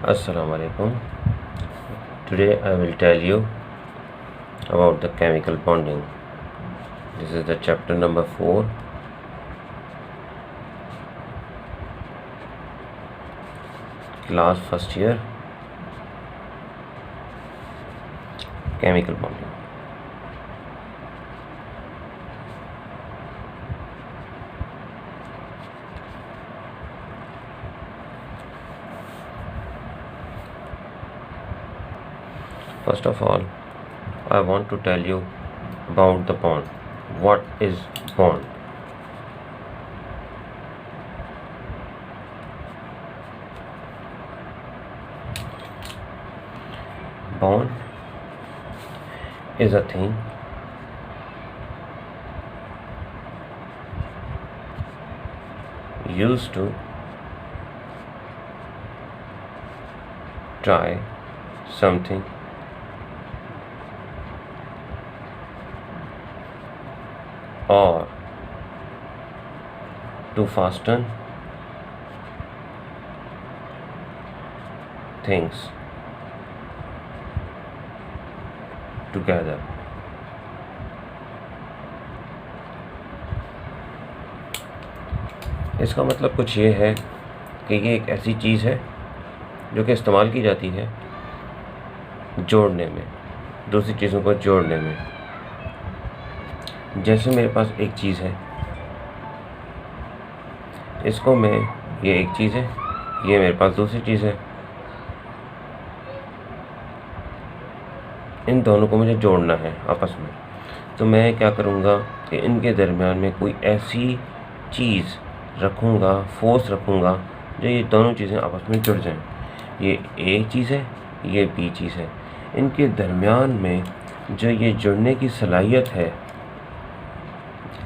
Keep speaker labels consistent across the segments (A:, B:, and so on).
A: Assalamu alaikum. Today I will tell you about the chemical bonding. This is the chapter number 4. Class first year. Chemical bonding. First of all, I want to tell you about the bond. What is bond? Bond is a thing used to tie something or to fasten things together. इसका मतलब कुछ ये है कि ये एक ऐसी चीज़ है जो कि इस्तेमाल की जाती है जोड़ने में, दूसरी चीज़ों को जोड़ने में। जैसे मेरे पास एक चीज़ है, इसको मैं, ये एक चीज़ है, ये मेरे पास दूसरी चीज़ है, इन दोनों को मुझे जोड़ना है आपस में। तो मैं क्या करूँगा कि इनके दरमियान में कोई ऐसी चीज़ रखूँगा, फोर्स रखूँगा जो ये दोनों चीज़ें आपस में जुड़ जाएं। ये ए चीज़ है, ये बी चीज़ है, इनके दरमियान में जो ये जुड़ने की सलाहियत है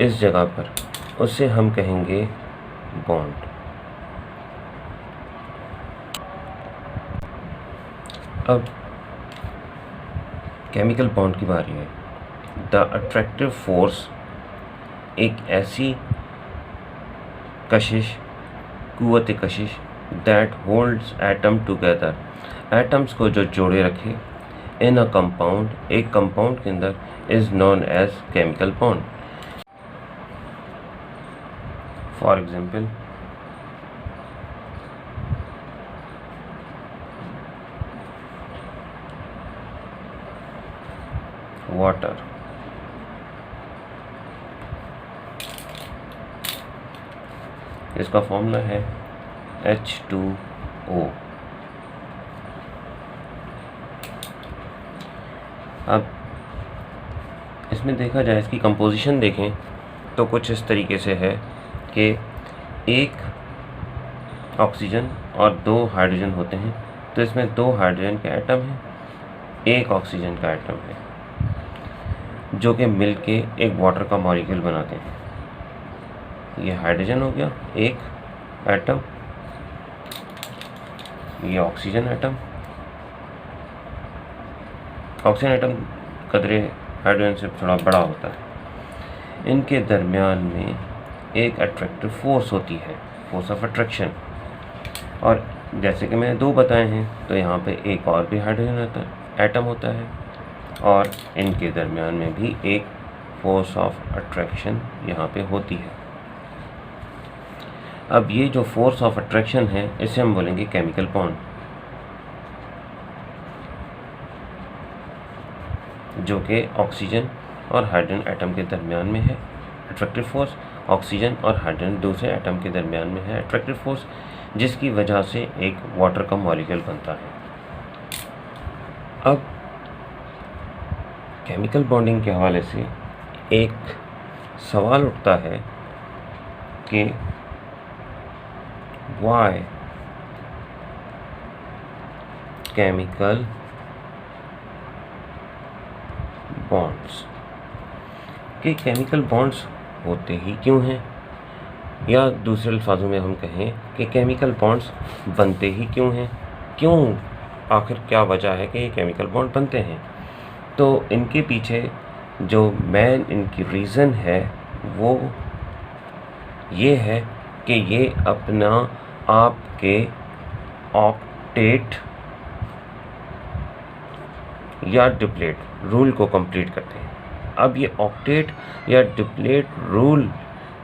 A: इस जगह पर, उससे हम कहेंगे बॉन्ड। अब केमिकल बॉन्ड की बारी है। द अट्रैक्टिव फोर्स एक ऐसी कशिश, कुव्वत कशिश that holds atom together, atoms को जो जोड़े रखे इन अ कंपाउंड, एक कंपाउंड के अंदर, is known as chemical bond. For example, water, इसका फॉर्मूला है H2O। अब इसमें देखा जाए, इसकी कंपोजिशन देखें तो कुछ इस तरीके से है कि एक ऑक्सीजन और 2 हाइड्रोजन होते हैं, तो इसमें 2 हाइड्रोजन के एटम हैं, एक ऑक्सीजन का एटम है, जो कि मिलके एक वाटर का मॉलिक्यूल बनाते हैं। ये हाइड्रोजन हो गया एक एटम, ये ऑक्सीजन एटम। ऑक्सीजन एटम कदरे हाइड्रोजन से थोड़ा बड़ा होता है। इनके दरमियान में एक अट्रैक्टिव फोर्स होती है, फोर्स ऑफ अट्रैक्शन। और जैसे कि मैंने 2 बताए हैं, तो यहाँ पे एक और भी हाइड्रोजन एटम होता है और इनके दरमियान में भी एक फोर्स ऑफ अट्रैक्शन यहाँ पे होती है। अब ये जो फोर्स ऑफ अट्रैक्शन है, इसे हम बोलेंगे केमिकल बॉन्ड, जो कि ऑक्सीजन और हाइड्रोजन एटम के दरमियान में है अट्रैक्टिव फोर्स। ऑक्सीजन और हाइड्रोजन दूसरे एटम के दरमियान में है अट्रैक्टिव फोर्स, जिसकी वजह से एक वाटर का मॉलिक्यूल बनता है। अब केमिकल बॉन्डिंग के हवाले से एक सवाल उठता है कि वाई केमिकल बॉन्ड्स, कि केमिकल बॉन्ड्स होते ही क्यों हैं, या दूसरे अल्फाजों में हम कहें कि केमिकल बॉन्ड्स बनते ही क्यों हैं, क्यों, आखिर क्या वजह है कि ये केमिकल बॉन्ड बनते हैं। तो इनके पीछे जो मेन इनकी रीज़न है वो ये है कि ये अपना आपके ऑक्टेट या डिप्लेट रूल को कंप्लीट करते हैं। अब ये ऑक्टेट या डिप्लेट रूल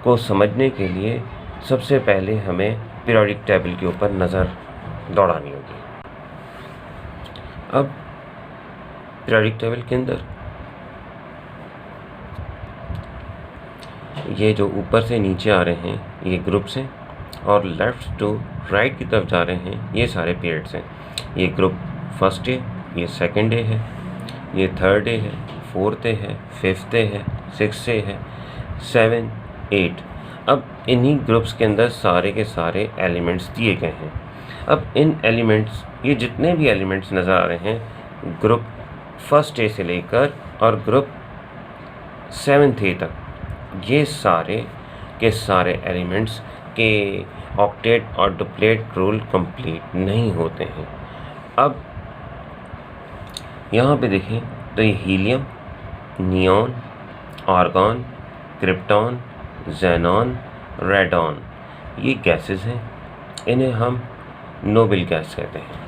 A: को समझने के लिए सबसे पहले हमें पीरियोडिक टेबल के ऊपर नज़र दौड़ानी होगी। अब पीरियोडिक टेबल के अंदर ये जो ऊपर से नीचे आ रहे हैं ये ग्रुप्स हैं और लेफ़्ट टू राइट की तरफ जा रहे हैं ये सारे पीरियड्स हैं। ये ग्रुप फर्स्ट डे, ये सेकंड डे है, ये थर्ड डे है, फोर्थ डे है, फिफ्थ डे है, सिक्स डे है, 7, 8। अब इन्हीं ग्रुप्स के अंदर सारे के सारे एलिमेंट्स दिए गए हैं। अब इन एलिमेंट्स, ये जितने भी एलिमेंट्स नज़र आ रहे हैं ग्रुप फर्स्ट डे से लेकर और ग्रुप 7th डे तक, ये सारे के सारे एलिमेंट्स के ऑक्टेट और डुप्लेट रूल कंप्लीट नहीं होते हैं। अब यहाँ पे देखें तो ये helium, neon, argon, krypton, xenon, radon, ये गैसेस हैं। इन्हें हम नोबल गैस कहते हैं,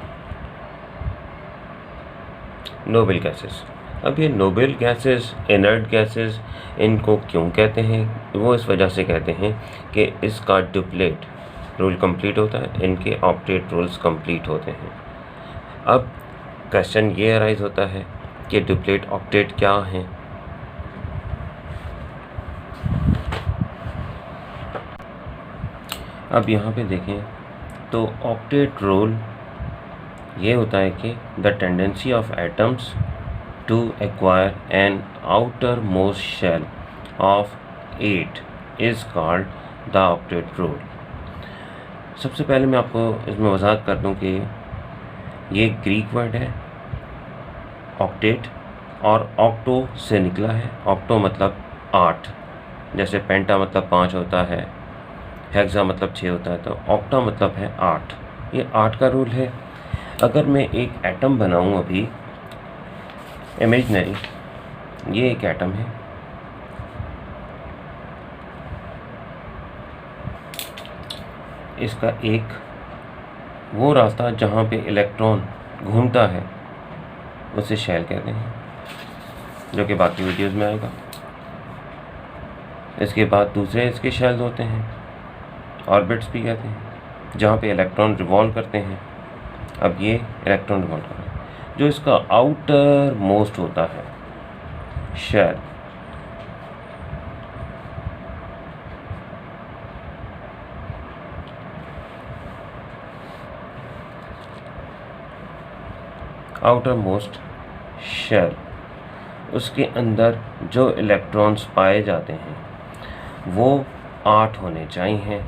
A: नोबल गैसेस। अब ये नोबल गैसेस, इनर्ट गैसेस, इनको क्यों कहते हैं? वो इस वजह से कहते हैं कि इसका डुप्लेट रूल कंप्लीट होता है, इनके ऑक्टेट रूल्स कंप्लीट होते हैं। अब क्वेश्चन ये अराइज होता है कि डुप्लेट ऑक्टेट क्या हैं? अब यहाँ पे देखें तो ऑक्टेट रूल ये होता है कि the tendency of atoms to acquire an outer most shell of 8 is called the octet rule. सबसे पहले मैं आपको इसमें वजाहत कर दूं कि ये ग्रीक वर्ड है ऑक्टेट और ऑक्टो से निकला है। ऑक्टो मतलब 8, जैसे पेंटा मतलब 5 होता है, हेक्सा मतलब 6 होता है, तो ऑक्टा मतलब है 8। ये 8 का रूल है। अगर मैं एक एटम बनाऊं अभी इमेजनरी, ये एक एटम है, इसका एक वो रास्ता जहाँ पे इलेक्ट्रॉन घूमता है उसे शेल कहते हैं, जो कि बाकी वीडियोस में आएगा। इसके बाद दूसरे इसके शेल्स होते हैं, ऑर्बिट्स भी कहते हैं, जहाँ पे इलेक्ट्रॉन रिवॉल्व करते हैं। अब ये इलेक्ट्रॉन रिवॉल्व कर रहे हैं, जो इसका आउटर मोस्ट होता है शेल, आउटर मोस्ट शेल, उसके अंदर जो इलेक्ट्रॉन्स पाए जाते हैं वो 8 होने चाहिए।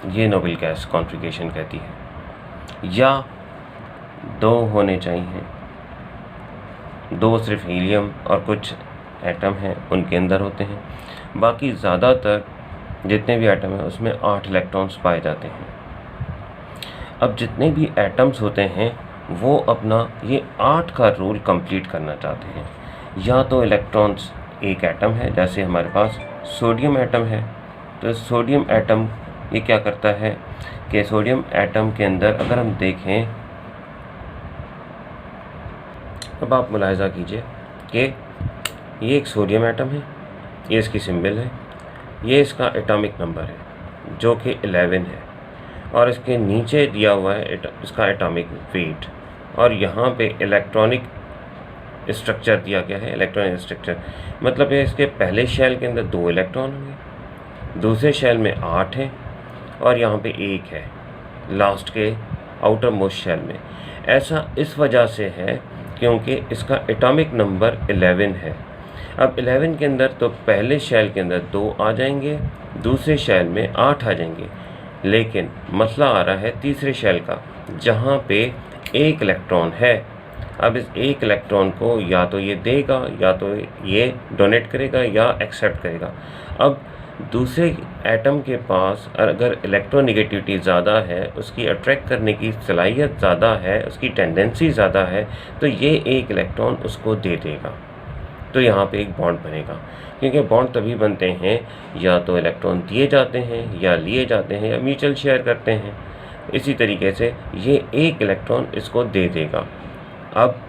A: ये नोबल गैस कॉन्फ़िगरेशन कहती है। या 2 होने चाहिए, 2 सिर्फ हीलियम और कुछ एटम हैं उनके अंदर होते हैं। बाकी ज़्यादातर जितने भी एटम हैं उसमें 8 इलेक्ट्रॉन्स पाए जाते हैं। अब जितने भी एटम्स होते हैं वो अपना ये 8 का रूल कंप्लीट करना चाहते हैं। या तो इलेक्ट्रॉन्स, एक एटम है, जैसे हमारे पास सोडियम एटम है, तो सोडियम एटम ये क्या करता है कि सोडियम एटम के अंदर अगर हम देखें, अब आप मुलाहिजा कीजिए कि ये एक सोडियम एटम है, ये इसकी सिंबल है, ये इसका एटॉमिक नंबर है जो कि 11 है, और इसके नीचे दिया हुआ है इसका एटॉमिक वेट, और यहाँ पे इलेक्ट्रॉनिक स्ट्रक्चर दिया गया है। इलेक्ट्रॉनिक स्ट्रक्चर मतलब है इसके पहले शेल के अंदर 2 इलेक्ट्रॉन होंगे, दूसरे शेल में 8 हैं, और यहाँ पे 1 है लास्ट के आउटर मोस्ट शेल में। ऐसा इस वजह से है क्योंकि इसका एटॉमिक नंबर 11 है। अब 11 के अंदर तो पहले शेल के अंदर 2 आ जाएंगे, दूसरे शेल में 8 आ जाएंगे, लेकिन मसला आ रहा है तीसरे शेल का जहाँ पे 1 इलेक्ट्रॉन है। अब इस 1 इलेक्ट्रॉन को या तो ये देगा या तो ये डोनेट करेगा या एक्सेप्ट करेगा। अब दूसरे एटम के पास अगर इलेक्ट्रोनेगेटिविटी ज़्यादा है, उसकी अट्रैक्ट करने की सलाहियत ज़्यादा है, उसकी टेंडेंसी ज़्यादा है, तो ये 1 इलेक्ट्रॉन उसको दे देगा, तो यहाँ पे एक बॉन्ड बनेगा। क्योंकि बॉन्ड तभी बनते हैं या तो इलेक्ट्रॉन दिए जाते हैं या लिए जाते हैं या म्यूचुअल शेयर करते हैं। इसी तरीके से ये एक इलेक्ट्रॉन इसको दे देगा। अब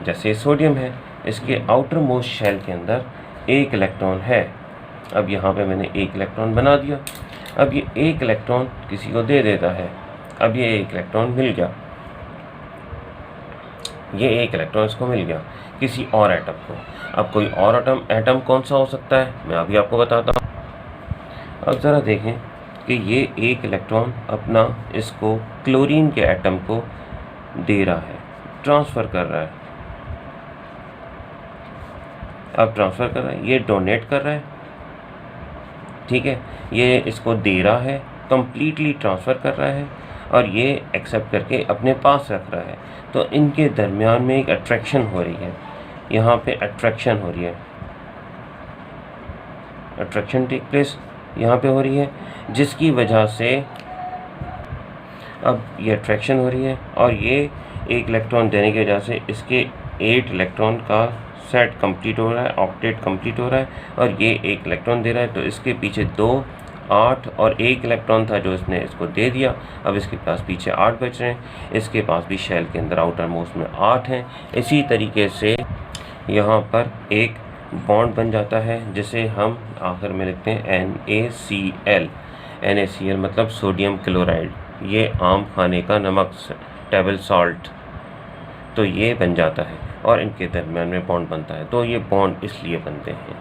A: जैसे सोडियम है, इसके आउटर मोस्ट शेल के अंदर एक इलेक्ट्रॉन है। अब यहाँ पे मैंने एक इलेक्ट्रॉन बना दिया। अब ये एक इलेक्ट्रॉन किसी को दे देता है। अब ये एक इलेक्ट्रॉन मिल गया, ये एक इलेक्ट्रॉन इसको मिल गया किसी और एटम को। अब कोई और एटम कौन सा हो सकता है, मैं अभी आपको बताता हूँ। अब ज़रा देखें कि ये एक इलेक्ट्रॉन अपना इसको क्लोरीन के एटम को दे रहा है, ट्रांसफ़र कर रहा है। अब ट्रांसफ़र कर रहा है, ये डोनेट कर रहा है, ठीक है, ये इसको दे रहा है, कंप्लीटली ट्रांसफ़र कर रहा है, और ये एक्सेप्ट करके अपने पास रख रहा है। तो इनके दरमियान में एक अट्रैक्शन हो रही है, यहाँ पे अट्रैक्शन हो रही है, अट्रैक्शन टेक प्लेस यहाँ पे हो रही है, जिसकी वजह से अब ये अट्रैक्शन हो रही है, और ये एक इलेक्ट्रॉन देने की वजह से इसके 8 इलेक्ट्रॉन का सेट कंप्लीट हो रहा है, ऑक्टेट कंप्लीट हो रहा है, और ये एक इलेक्ट्रॉन दे रहा है। तो इसके पीछे 2, 8 और 1 इलेक्ट्रॉन था जो इसने इसको दे दिया। अब इसके पास पीछे 8 बच रहे हैं, इसके पास भी शेल के अंदर आउटर मोस्ट में 8 हैं। इसी तरीके से यहाँ पर एक बॉन्ड बन जाता है, जिसे हम आखिर में लिखते हैं NaCl। NaCl मतलब सोडियम क्लोराइड, ये आम खाने का नमक, टेबल सॉल्ट। तो ये बन जाता है और इनके दरमियान में बॉन्ड बनता है। तो ये बॉन्ड इसलिए बनते हैं